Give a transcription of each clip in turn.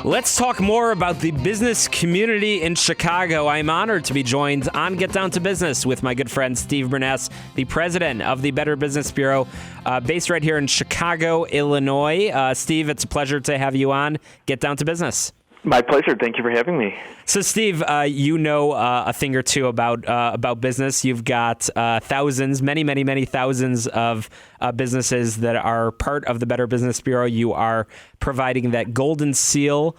Let's talk more about the business community in Chicago. I'm honored to be joined on Get Down to Business with my good friend Steve Bernas, the president of the Better Business Bureau, based right here in Chicago, Illinois. Steve, it's a pleasure to have you on Get Down to Business. My pleasure. Thank you for having me. So, Steve, you know a thing or two about business. You've got thousands, many thousands of businesses that are part of the Better Business Bureau. You are providing that golden seal,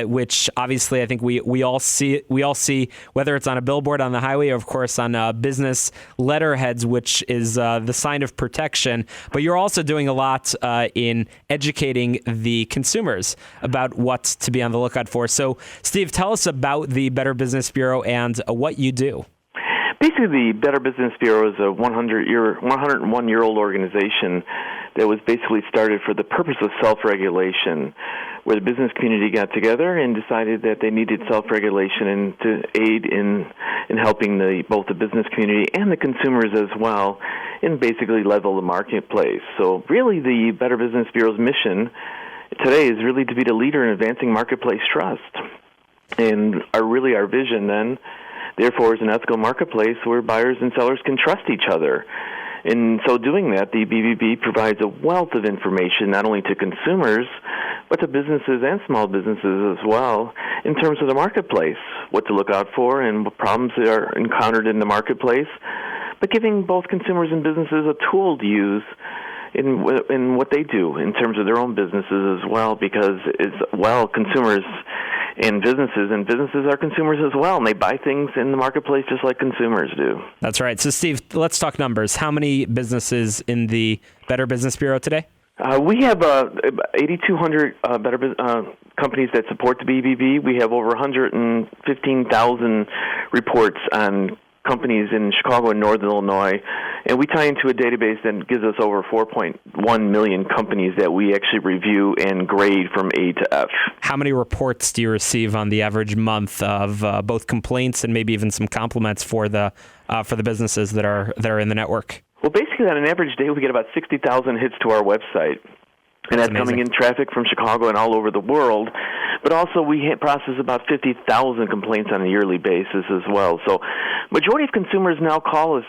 which obviously I think we all see, whether it's on a billboard on the highway or, of course, on business letterheads, which is the sign of protection. But you're also doing a lot in educating the consumers about what to be on the lookout for. So, Steve, tell us about the Better Business Bureau and what you do. Basically, the Better Business Bureau is a 101-year-old organization that was basically started for the purpose of self-regulation, where the business community got together and decided that they needed self-regulation and to aid in helping both the business community and the consumers as well, and basically level the marketplace. So really the Better Business Bureau's mission today is really to be the leader in advancing marketplace trust. And our vision then, therefore, is an ethical marketplace where buyers and sellers can trust each other. In so doing that, the BBB provides a wealth of information not only to consumers, but to businesses and small businesses as well in terms of the marketplace, what to look out for and what problems are encountered in the marketplace, but giving both consumers and businesses a tool to use in what they do in terms of their own businesses as well, because consumers and businesses are consumers as well, and they buy things in the marketplace just like consumers do. That's right. So, Steve, let's talk numbers. How many businesses in the Better Business Bureau today? We have 8,200 companies that support the BBB. We have over 115,000 reports on companies in Chicago and Northern Illinois, and we tie into a database that gives us over 4.1 million companies that we actually review and grade from A to F. How many reports do you receive on the average month of both complaints and maybe even some compliments for the businesses that are in the network? Well, basically, on an average day, we get about 60,000 hits to our website. And that's coming in traffic from Chicago and all over the world. But also we process about 50,000 complaints on a yearly basis as well. So majority of consumers now call us,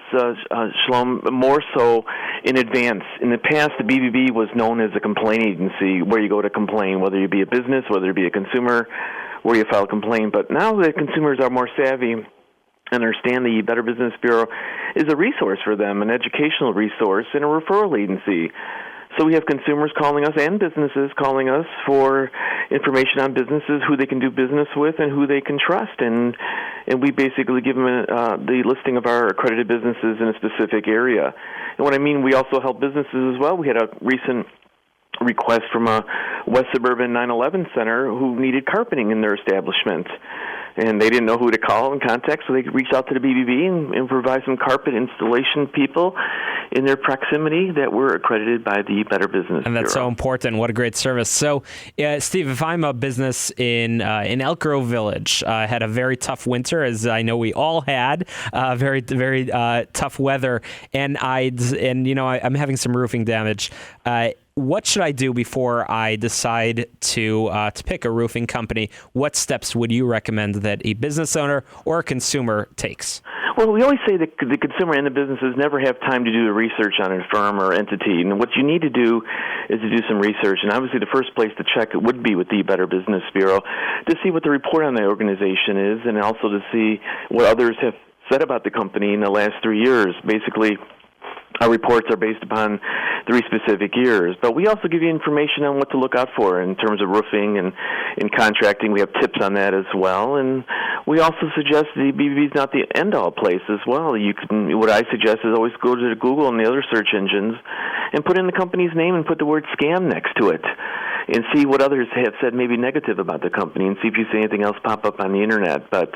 Shalom, more so in advance. In the past, the BBB was known as a complaint agency where you go to complain, whether you be a business, whether you be a consumer, where you file a complaint. But now that consumers are more savvy and understand the Better Business Bureau is a resource for them, an educational resource, and a referral agency. So we have consumers calling us and businesses calling us for information on businesses, who they can do business with, and who they can trust. And we basically give them the listing of our accredited businesses in a specific area. And what I mean, we also help businesses as well. We had a recent request from a West Suburban 9/11 center who needed carpeting in their establishment. And they didn't know who to call and contact, so they could reach out to the BBB and provide some carpet installation people in their proximity that were accredited by the Better Business And that's Bureau. So important. What a great service. So, Steve, if I'm a business in Elk Grove Village, had a very tough winter, as I know we all had, very tough weather, and I'm having some roofing damage. What should I do before I decide to pick a roofing company? What steps would you recommend that a business owner or a consumer takes? Well, we always say that the consumer and the businesses never have time to do the research on a firm or entity. And what you need to do is to do some research. And obviously the first place to check it would be with the Better Business Bureau to see what the report on the organization is, and also to see what others have said about the company in the last 3 years. Basically, our reports are based upon 3 specific years, but we also give you information on what to look out for in terms of roofing and in contracting. We have tips on that as well, and we also suggest the BBB is not the end-all place as well. What I suggest is always go to Google and the other search engines and put in the company's name and put the word scam next to it, and see what others have said maybe negative about the company, and see if you see anything else pop up on the internet. But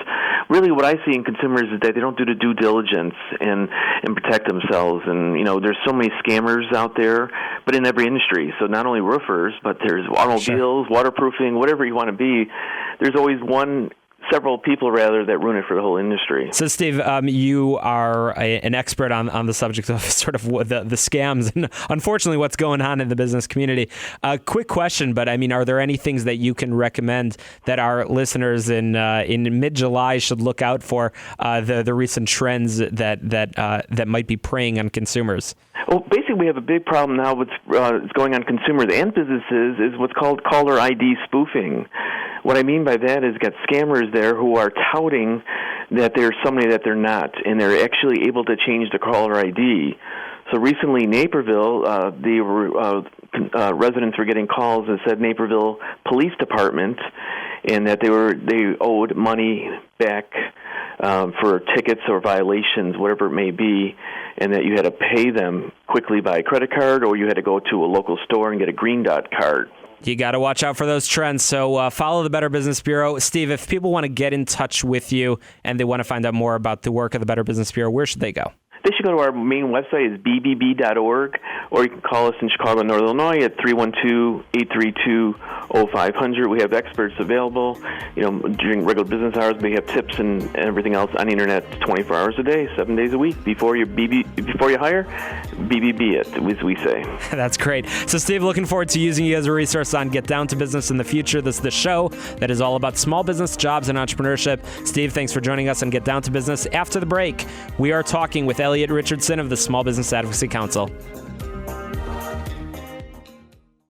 really what I see in consumers is that they don't do the due diligence and protect themselves. And, there's so many scammers out there, but in every industry. So not only roofers, but there's automobiles, waterproofing, whatever you want to be. There's always one several people rather that ruin it for the whole industry. So, Steve, you are an expert on the subject of sort of the scams and unfortunately what's going on in the business community. Quick question, but I mean, are there any things that you can recommend that our listeners in mid-July should look out for, the recent trends that might be preying on consumers? Well, basically, we have a big problem now with what's going on consumers and businesses is what's called caller ID spoofing. What I mean by that is got scammers there who are touting that they're somebody that they're not, and they're actually able to change the caller ID. So recently, Naperville, the residents were getting calls that said Naperville Police Department, and that they owed money back for tickets or violations, whatever it may be, and that you had to pay them quickly by credit card, or you had to go to a local store and get a Green Dot card. You got to watch out for those trends. So follow the Better Business Bureau. Steve, if people want to get in touch with you and they want to find out more about the work of the Better Business Bureau, where should they go? They should go to our main website, is bbb.org, or you can call us in Chicago, North Illinois at 312-832-0500. We have experts available, during regular business hours. We have tips and everything else on the internet 24 hours a day, 7 days a week. Before you hire, BBB it, as we say. That's great. So, Steve, looking forward to using you as a resource on Get Down to Business in the future. This is the show that is all about small business, jobs, and entrepreneurship. Steve, thanks for joining us on Get Down to Business. After the break, we are talking with Elliot Richardson of the Small Business Advocacy Council.